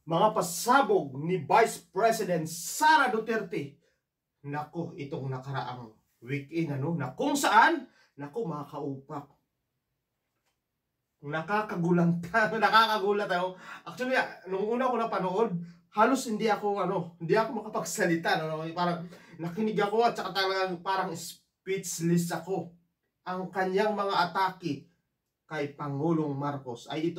Mga pasabog ni Vice President Sara Duterte. Nako, itong nakaraang weekend na kung saan, nako mga kaupak, nakakagulat ako. Actually, nung una ko napanood, halos hindi ako makapagsalita, parang nakinig ako at saka talagang parang speechless ako. Ang kanyang mga atake kay Pangulong Marcos ay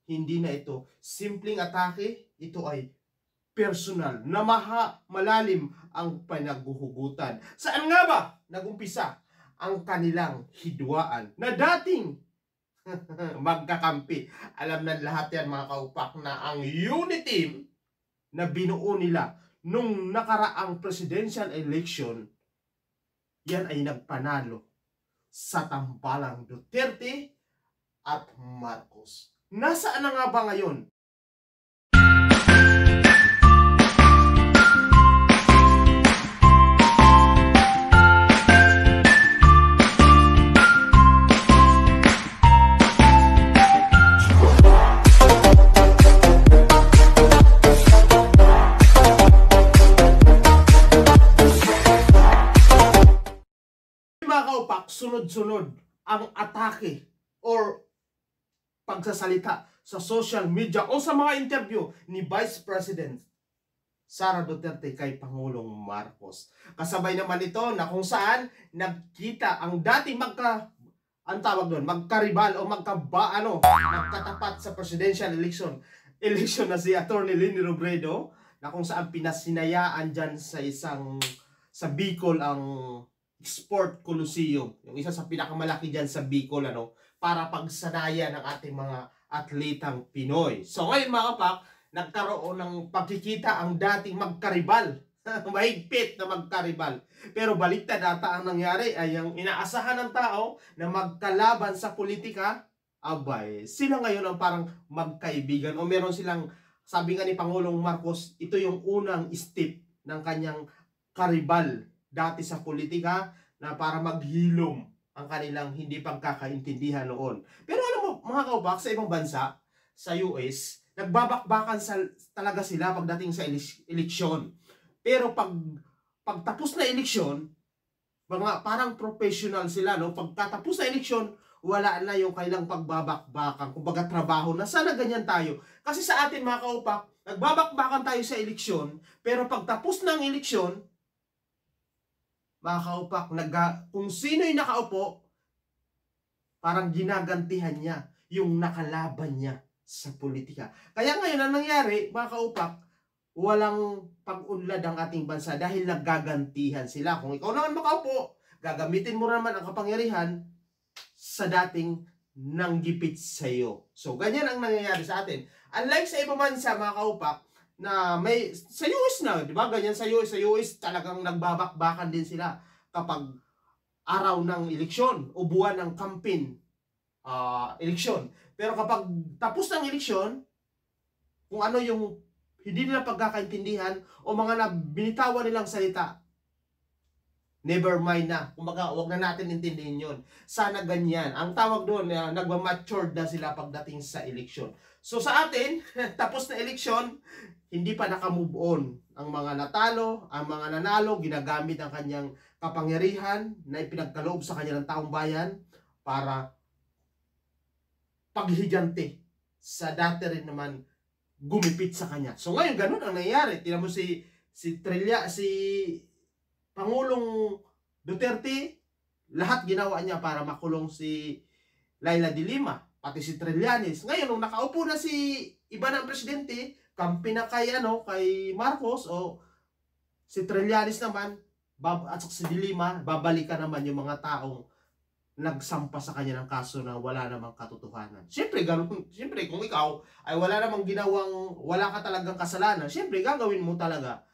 hindi na ito simpleng atake, ito ay personal, na malalim ang pinaghuhugutan. Saan nga ba nagumpisa ang kanilang hidwaan na dating magkakampi? Alam na lahat yan mga kaupak na ang unity team na binuo nila nung nakaraang presidential election, yan ay nagpanalo sa tambalang Duterte at Marcos. Nasaan na nga ba ngayon? Sunod-sunod ang atake or pagsasalita sa social media o sa mga interview ni Vice President Sara Duterte kay Pangulong Marcos. Kasabay naman ito na kung saan nagkita ang dating magkaribal o magkatapat sa presidential election na si Attorney Leni Robredo, na kung saan pinasinayaan dyan sa Bicol ang Sport Coliseum, yung isa sa pinakamalaki dyan sa Bicol, para pagsanaya ng ating mga atletang Pinoy. So ngayon mga kapak, nagkaroon ng pagkikita ang dating magkaribal, mahigpit na magkaribal. Pero baliktad ata ang nangyari ay ang inaasahan ng tao na magkalaban sa politika, abay, sila ngayon ang parang magkaibigan o meron silang, sabi nga ni Pangulong Marcos, ito yung unang step ng kanyang karibal dati sa politika na para maghilom ang kanilang hindi pagkakaintindihan noon. Pero alam mo mga kaupak, sa ibang bansa, sa US, nagbabakbakan talaga sila pagdating sa eleksyon. Pero pagtapos na eleksyon, parang professional sila, pagkatapos na eleksyon, wala na yung kailang pagbabakbakan, kumbaga trabaho na. Sana ganyan tayo. Kasi sa atin mga kaupak, nagbabakbakan tayo sa eleksyon, pero pagtapos ng eleksyon, mga kaupak, kung sino'y nakaupo, parang ginagantihan niya yung nakalaban niya sa politika. Kaya ngayon ang nangyari, mga kaupak, walang pag-unlad ang ating bansa dahil nagagantihan sila. Kung ikaw naman makaupo, gagamitin mo naman ang kapangyarihan sa dating nanggipit sa iyo. So, ganyan ang nangyayari sa atin. Unlike sa ibang bansa, mga kaupak, na may sa US na, di ba? Ganyan sa US talagang nagbabakbakan din sila kapag araw ng eleksyon o buwan ng campaign eleksyon. Pero kapag tapos ng eleksyon, kung ano yung hindi nila pagkakaintindihan o mga binitawan nilang salita, never mind na. Kumbaga, wag na natin intindihin yun. Sana ganyan. Ang tawag doon, nagmamature na sila pagdating sa eleksyon. So sa atin, tapos na eleksyon, hindi pa naka-move on. Ang mga natalo, ang mga nanalo, ginagamit ang kanyang kapangyarihan na ipinagkaloob sa kanya ng taong bayan para paghigante sa dati rin naman gumipit sa kanya. So ngayon, ganun ang nangyayari. Tingnan mo si Pangulong Duterte, lahat ginawa niya para makulong si Leila de Lima, pati si Trillanes. Ngayon, nung nakaupo na si iba ng presidente, kampi na kay Marcos o si Trillanes naman, at si de Lima, babalikan naman yung mga taong nagsampa sa kanya ng kaso na wala namang katotohanan. Siyempre, ganun. Siyempre, kung ikaw ay wala namang wala ka talagang kasalanan, siyempre, gagawin mo talaga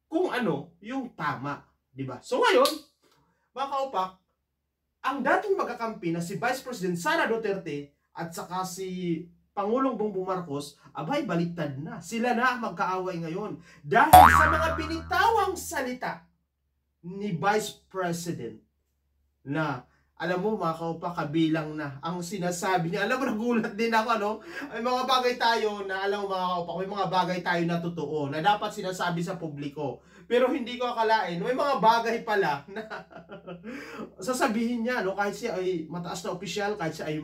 kung ano yung tama. Diba? So ngayon, mga kaupak, ang dating magkakampi na si Vice President Sara Duterte at saka si Pangulong Bongbong Marcos, abay, baliktad na. Sila na magkaaway ngayon. Dahil sa mga binitawang salita ni Vice President na alam mo mga kaupa, kabilang na ang sinasabi niya. Alam mo, nagulat din ako, ano? May mga bagay tayo na, alam mo mga kaupa, may mga bagay tayo na totoo, na dapat sinasabi sa publiko. Pero hindi ko akalain, may mga bagay pala na sasabihin niya, no? Kahit siya ay mataas na opisyal, kahit siya ay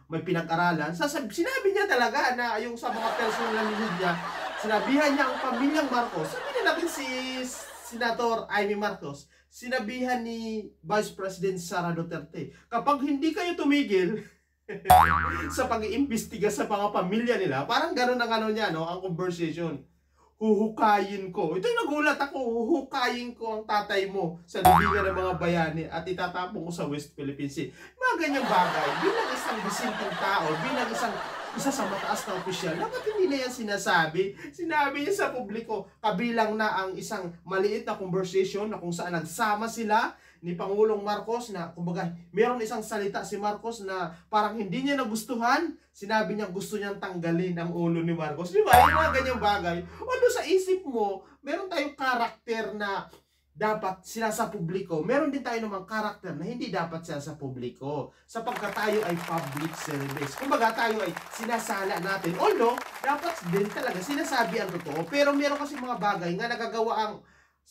may pinag-aralan, sinabi niya talaga na yung sa mga personal niya, sinabihan niya ang pamilyang Marcos. Sabi na natin si Senator Amy Marcos, sinabihan ni Vice President Sara Duterte, kapag hindi kayo tumigil sa pag-iimbestiga sa mga pamilya nila, parang gano'n ang ano niya, no? Ang conversation. Huhukayin ko. Ito yung nagulat ako, huhukayin ko ang tatay mo sa libingan ng mga bayani at itatapong ko sa West Philippine Sea. Mga ganyang bagay, bilang isang disenteng tao, bilang isa sa mataas na opisyal, dapat hindi na yan sinasabi. Sinabi niya sa publiko, kabilang na ang isang maliit na conversation na kung saan nagsama sila ni Pangulong Marcos na, kumbaga, meron isang salita si Marcos na parang hindi niya nagustuhan. Sinabi niya gusto niyang tanggalin ang ulo ni Marcos. Di ba? Yung mga ganyang bagay. Although sa isip mo, meron tayong karakter na dapat sila sa publiko. Meron din tayo namang karakter na hindi dapat sila sa publiko. Sapagkat tayo ay public service. Kumbaga tayo ay sinasala natin. Although, dapat din talaga sinasabi ang totoo. Pero meron kasi mga bagay nga nagagawa ang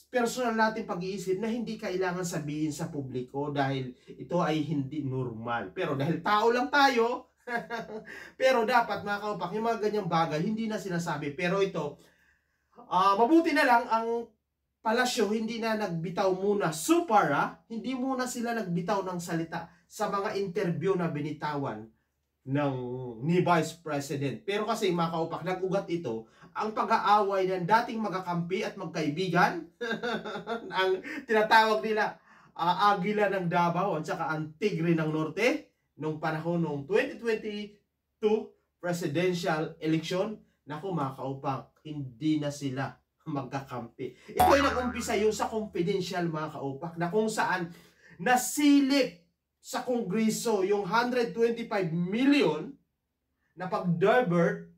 personal natin pag-iisip na hindi kailangan sabihin sa publiko dahil ito ay hindi normal. Pero dahil tao lang tayo, pero dapat mga kaupak, yung mga ganyang bagay, hindi na sinasabi. Pero ito, mabuti na lang ang palasyo hindi na nagbitaw muna so far, hindi muna sila nagbitaw ng salita sa mga interview na binitawan ni Vice President. Pero kasi mga kaupak, nag-ugat ito ang pag-aaway ng dating magkakampi at magkaibigan ang tinatawag nila Agila ng Davao at saka ang Tigre ng Norte nung panahon ng 2022 presidential election. Naku mga kaupak, hindi na sila magkakampi. Ito ay nag-umpisa yung sa confidential mga kaupak na kung saan nasilip sa Kongreso yung 125 million na pag-divert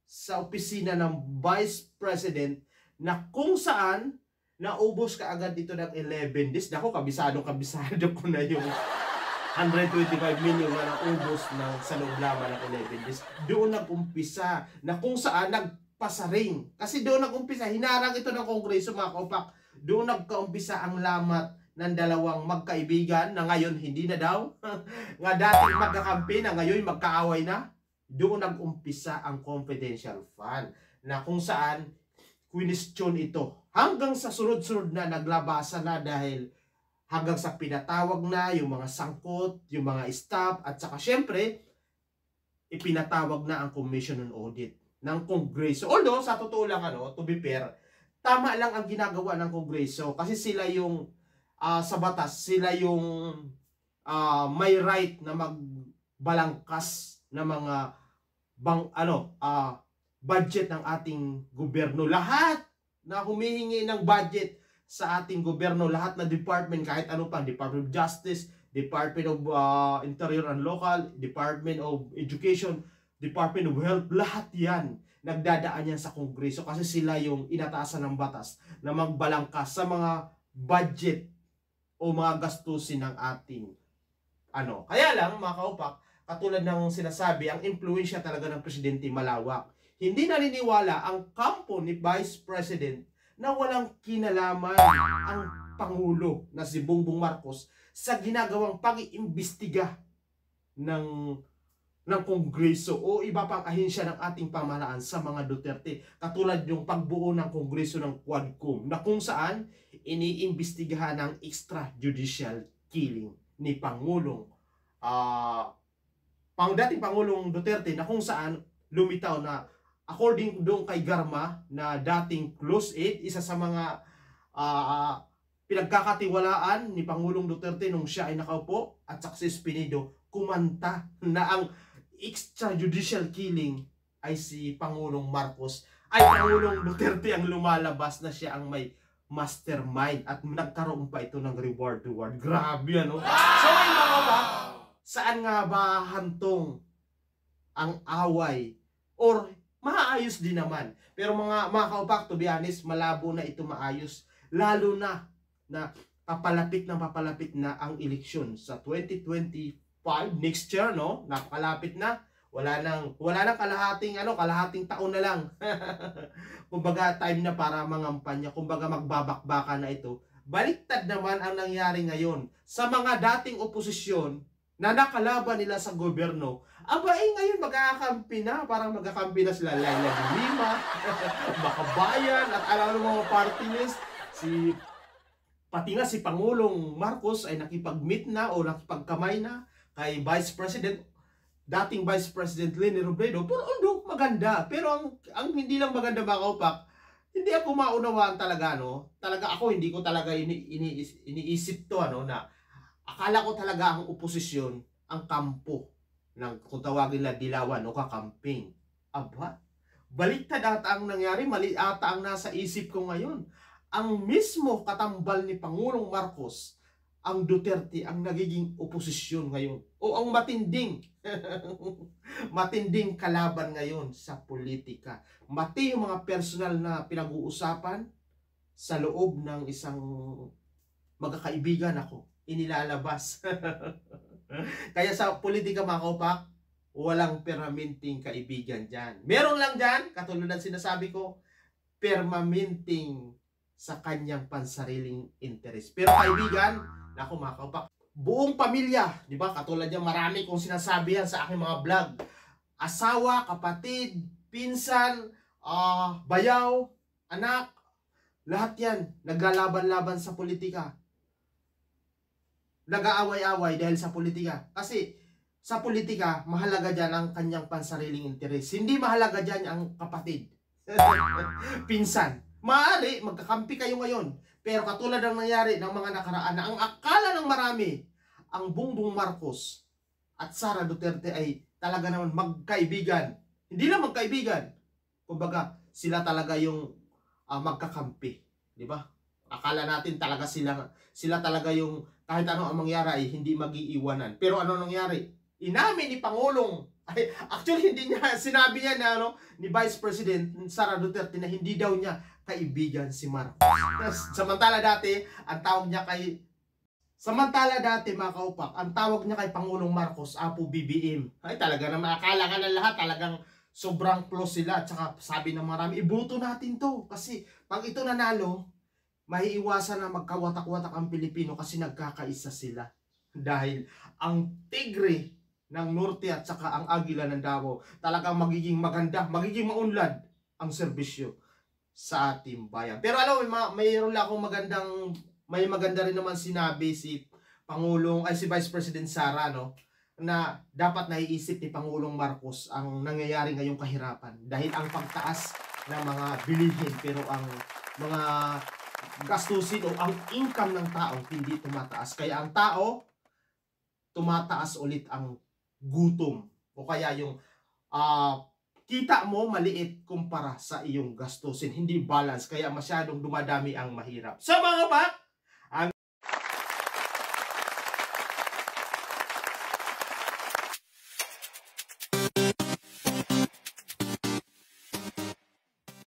sa opisina ng Vice President na kung saan naubos ka agad dito ng 11 days. Naku, kabisado ko na yung 125 million na naubos sa loob lamang ng 11 days. Doon nag-umpisa na kung saan nagpasaring. Kasi doon nag-umpisa, hinarang ito ng Kongreso mga kaupak. Doon nagka-umpisa ang lamat ng dalawang magkaibigan na ngayon hindi na daw. Nga dating magkakampi na ngayon magkaaway na. Doon nag-umpisa ang confidential fund na kung saan question ito. Hanggang sa sunod-sunod na naglabasan na dahil hanggang sa pinatawag na yung mga sangkot, yung mga staff at saka syempre ipinatawag na ang Commission on Audit ng Kongreso. Although sa totoo lang to be fair, tama lang ang ginagawa ng Kongreso kasi sila yung sa batas, sila yung may right na magbalangkas na mga budget ng ating gobyerno. Lahat na humihingi ng budget sa ating gobyerno, lahat na department, kahit ano pa, Department of Justice, Department of Interior and Local, Department of Education, Department of Health, lahat yan nagdadaan yan sa Kongreso kasi sila yung inatasan ng batas na magbalangkas sa mga budget o mga gastusin ng ating Kaya lang mga kaupak, katulad ng sinasabi, ang impluensya talaga ng presidente malawak. Hindi naniniwala ang kampo ni Vice President na walang kinalaman ang Pangulo na si Bongbong Marcos sa ginagawang pag-iimbestiga ng Kongreso o iba pang ahensya ng ating pamahalaan sa mga Duterte. Katulad yung pagbuo ng Kongreso ng Quadcom na kung saan iniimbestigahan ang extrajudicial killing ni dating Pangulong Duterte na kung saan lumitaw na according doon kay Garma na dating close aide, isa sa mga pinagkakatiwalaan ni Pangulong Duterte nung siya ay nakaupo at Success Pinedo, kumanta na ang extrajudicial killing ay si Pangulong Marcos, ay Pangulong Duterte ang lumalabas na siya ang may mastermind at nagkaroon pa ito ng reward. Grabe So ay mga ba, saan nga ba hantong ang away? Or maayos din naman. Pero mga kaupak, to be honest, malabo na ito maayos. Lalo na papalapit na ang eleksyon sa 2025 next year, no? Napakalapit na. Wala nang kalahating taon na lang. Kumbaga time na para mangampanya, kumbaga magbabakbaka na ito. Baliktad naman ang nangyari ngayon sa mga dating oposisyon na nakalaban nila sa gobyerno. Ngayon magkakampi na, parang magkakampi na sila Laila de Lima, Makabayan, at alam mo mga party list. Pati nga si Pangulong Marcos ay nakipag-meet na o nakipagkamay na kay dating Vice President Leni Robredo. Pero maganda. Pero ang hindi lang maganda, mga kaupak, hindi ako maunawaan talaga, no? Talaga ako, hindi ko talaga iniisip to, na akala ko talaga ang oposisyon, ang kampo ng kung tawagin na dilawan o kakamping. Baliktad ata ang nangyari, mali ata ang nasa isip ko ngayon. Ang mismo katambal ni Pangulong Marcos, ang Duterte, ang nagiging oposisyon ngayon. O ang matinding kalaban ngayon sa politika. Mati yung mga personal na pinag-uusapan sa loob ng isang magkakaibigan ako. Inilalabas. Kaya sa politika, mga kaupak, walang permanenteng kaibigan dyan. Meron lang dyan, katulad ng sinasabi ko, permanenteng sa kanyang pansariling interes. Pero kaibigan, naku mga kaupak, buong pamilya, di ba? Katulad niya, marami kong sinasabi yan sa aking mga vlog. Asawa, kapatid, pinsan, bayaw, anak, lahat yan naglalaban-laban sa politika. Nag-aaway-away dahil sa politika. Kasi sa politika, mahalaga dyan ang kanyang pansariling interes. Hindi mahalaga dyan ang kapatid. Pinsan. Maaari, magkakampi kayo ngayon. Pero katulad ng nangyari ng mga nakaraan na ang akala ng marami, ang Bongbong Marcos at Sara Duterte ay talaga naman magkaibigan. Hindi lang magkaibigan. Kumbaga, sila talaga yung magkakampi. Di ba? Akala natin talaga sila talaga yung kahit ano ang mangyari ay hindi mag-iiwanan. Pero ano nangyari? Inamin ni Pangulong, actually hindi niya, sinabi niya na ni Vice President Sara Duterte na hindi daw niya kaibigan si Marcos. Samantala dati, mga kaupak, ang tawag niya kay Pangulong Marcos, Apo BBM. Talaga naman, akala ka na lahat, talagang sobrang close sila. At saka sabi ng marami, iboto natin to. Kasi pag ito nanalo, maiiwasan na magkawatak-watak ang Pilipino kasi nagkakaisa sila. Dahil ang Tigre ng Norte at saka ang Agila ng Davao talagang magiging maganda, magiging maunlad ang serbisyo sa ating bayan. Pero mayroon lang akong may maganda rin naman sinabi si Vice President Sara, na dapat naiisip ni Pangulong Marcos ang nangyayari ngayong kahirapan dahil ang pagtaas ng mga bilihin pero ang mga gastusin o ang income ng tao hindi tumataas. Kaya ang tao, tumataas ulit ang gutom o kaya yung kita mo maliit kumpara sa iyong gastusin, hindi balance, kaya masyadong dumadami ang mahirap. So mga pak,